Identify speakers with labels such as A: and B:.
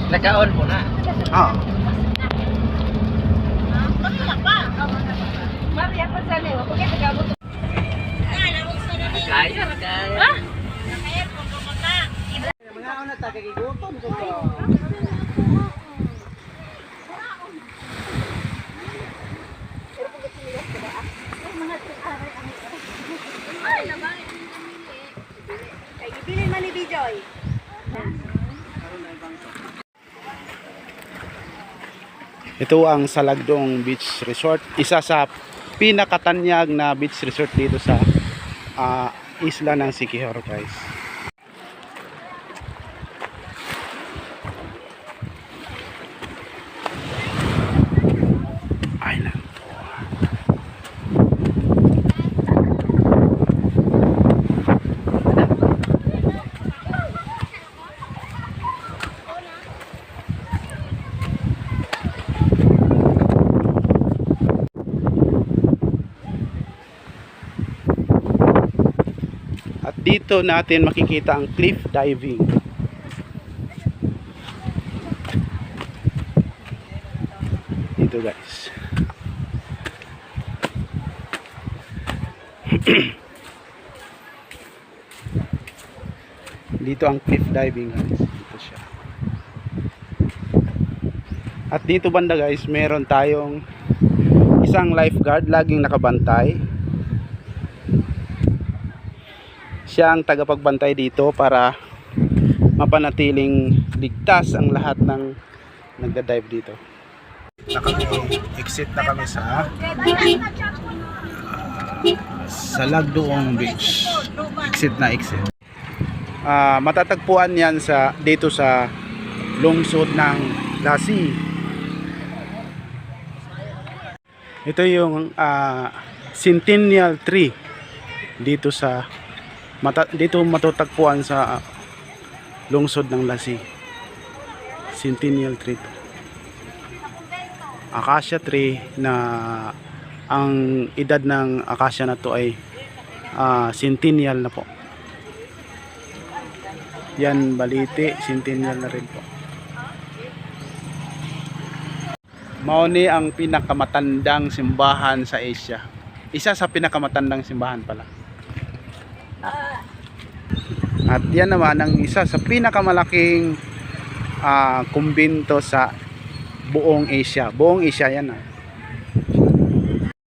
A: Naka-on po na.
B: Ah.
A: Kaya, kaya.
B: Mga una ta kagigutom ko ko.
C: Ay, ibili man ni Bijoy.
B: Ito ang Salagdong Beach Resort, isa sa pinakatanyag na beach resort dito sa isla ng Siquijor, guys. Island tour. At dito natin makikita ang cliff diving. Dito, guys. Dito ang cliff diving, guys. Dito siya. At dito banda, guys, meron tayong isang lifeguard laging nakabantay. Siya ang tagapagbantay dito para mapanatiling ligtas ang lahat ng nagda-dive dito. Exit na kami sa Salagdong Beach. Exit na exit. Matatagpuan yan dito sa lungsod ng Lassi. Ito yung Centennial Tree dito dito matatagpuan sa lungsod ng Lassi. Centennial Tree. Acacia tree na ang edad ng acacia na to ay centennial na po. Yan, baliti, centennial na rin po. Mauni ang pinakamatandang simbahan sa Asia. Isa sa pinakamatandang simbahan pala. At yan naman ang isa sa pinakamalaking kumbento sa buong Asia. Buong Asia yan.